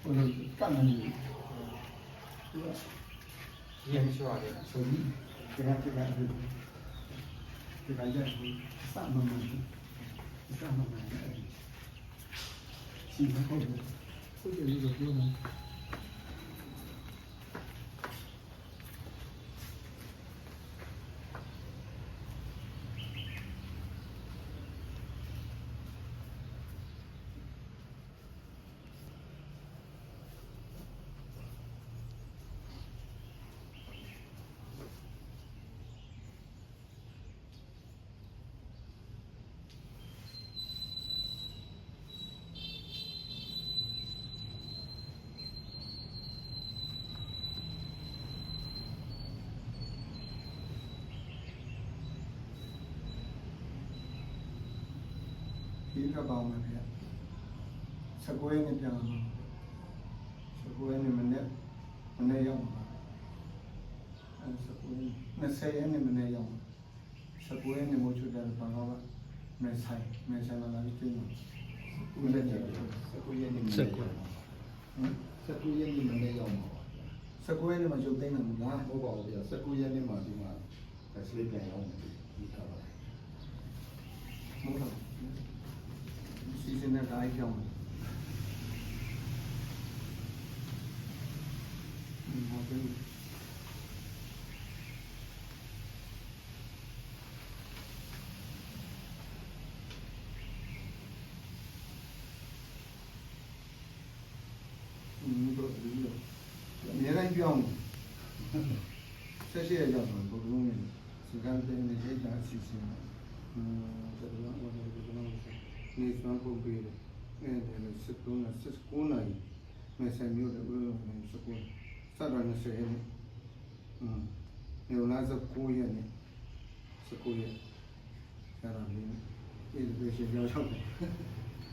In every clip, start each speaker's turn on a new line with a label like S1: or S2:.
S1: 干了你，对吧？
S2: 烟是吧？这
S1: 手艺，这个这上慢慢的，上慢慢的，喜欢后头，后头一个多呢。ဒီကပေါင်းမှာဗျ19ရက်နေ့ပြန်လာမှာ19ရက်နေ့မနေ့ရောက်မှာ19ရက်နေ့မနေ့ရောက်မှာ19ရက်နေ့မို့ချူတယ်ဘာလို့မဲဆိုင်လာပြီးကျင်းမှာဦးလည်းကြည့်19ရက်နေ့မနေ့ရောက်မှာ19ရက်နေ့မနေ့ရောက်မှာ19ရက်နေ့မှာရုပ်သိမ်းတယ်မလားဟုတ်ပါဘူးဗျ19ရက်နေ့မှာဒီမှာစလိပ်ပြန်ရောက်မှာဒီထားပါဟုတ်လားစီစဉ်တဲ့တိုင်းကြောင်းဟုတ်တယ်အများကြီးပြောင်းဆက်ရှိရကြတော့ဘုံလုံးနဲ့စကားတဲ့နေကြတာအစီအစဉ်တော်တော်ဝါနေကြတော့နေစွမ်းပုံပေးတယ်အဲ့ဒါ19နာရီမဲဆန်မျိုးတွေဘယ်လိုလဲစကွန်းစတော့20ရက်နေလာ19ရက်နေ့19ရက်ဆရာမင်းဒီလိုရှိကြောက်ချောက်တယ်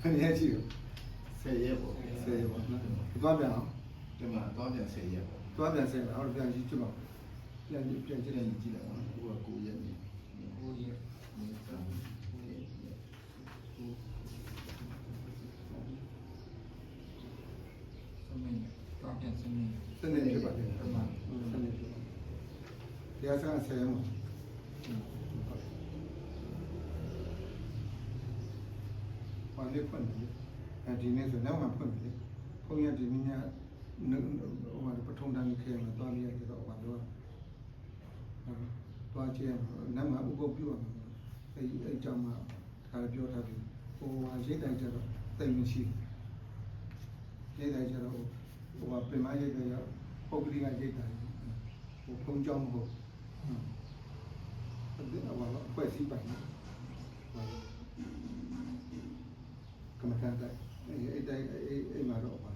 S1: ခဏရကြည့်10ရက်ပေါ့10ရက်ပေါ့နော်သွားပြန်အောင်ဒီမှာသွားပြန်10ရက်ပေါ့သွားပြန်10ရက်အော်ပြန်ကြည့်ကြည့်ပါပြန်ကြည့်လိုက်ကြည့်လိုက်ပါဟိုက9ရက်နေ့9ရက်စနေဖြစ်ပါတယ်စနေဖြစ်ပါတရားစကားဆယ်ရမှာဘာလို့ဖွင့်လဲဒီနေ့ဆိုနောက်မှဖွင့်တယ်ဘုန်းကြီးဒီနေ့ညဟိုပထုံတန်းခေမှာတွားပြီးရတော့ဘာလို့တွားကြည့်နောက်မှဥပုပ်ပြုရမှာအဲ့ကြောင့်မှဒါပြောထားပြီဟိုရိတ်တိုင်းကျတော့တိတ်မရှိရိတ်တိုင်းကျတော့ဟိုပြင်မရိတ်တိုင်းပုဂ္ဂလိကရိတ်တိုင်းဟိုဖုံးကြောင်းမဟုတ်အဲ့ဒါကတော့ဖွဲ့စည်းပိုင်ကမ္မထန်တိုင်းအဲ့တိုင်းအဲ့မှာတော့ပါ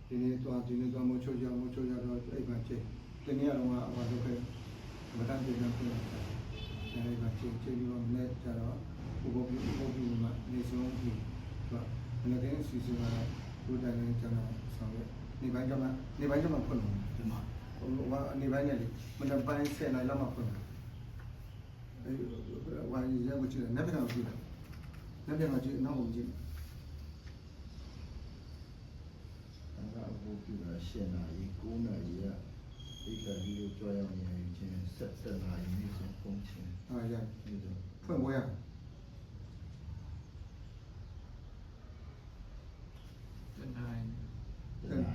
S1: ဒီနေ့တော့မိုးချိုးကြတော့အဲ့မှာကျဒီနေ့ကတော့ဘာလို့ခဲကမ္မထန်ပြန်ပြန်အဲ့မှာကျပြီးတော့လက်ကြတော့ဥပုပ်ပြုမှာနေဆုံးပြီဆိုတော့လည်းစီစဉ်လာဘုရားနဲ့ကျွန်တော်ဆောင်ရွက်နေပိုင်းကျမှဖွင့်လို့ဒီမှာဟိုနေပိုင်းနဲ့လေမနက်ပိုင်း10နာရီလောက်မှဖွင့်တယ်အဲဝိုင်းရက်ကိုကြည့်တယ်နောက်ပြန်ကြည့်နောက်ကိုကြည့်
S3: ဒါကအဖို့ပြတာ10နာရီ9နာရီကဒီကဒီလိုကြွားရနေချင်း7နာရီနေ့ဆုံးပုံချင်း
S1: အားရ
S3: ဒီလို
S1: ဖွင့်ပွဲရ
S2: เป็นนาย
S3: ဟုတ်လား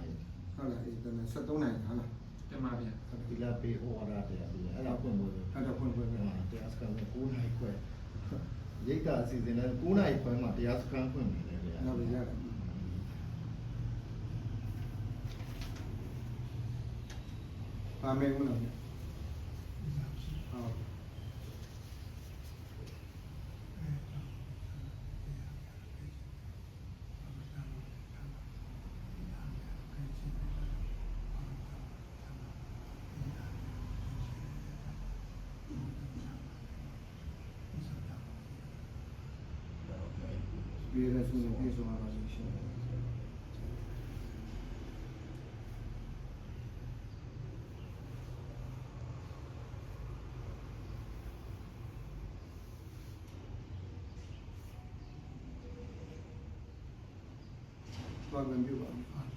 S1: အေး73နိုင်ဟာလား
S2: จะมาเนี่ย
S3: ဒီလာပေးဟောရတဲ့အဲ့ဒါဖွင့်လို့
S1: အဲ့တော့ဖွင့်ပွဲပဲ
S3: တရားစခန်းက9နာရီခွဲရိတ်တာအစီအစဉ်နဲ့9နာရီခွဲမှာတရားစခန်းဖွင့်နေတယ်ဗျာ
S1: နောက်ပြီးရတယ်ပါမယ်ဦးနော်ဟုတ်ဒီရစုနဲ့ပြေဆုံးပါလို့ရှိရင် သွားပြန်ပြုပါမယ်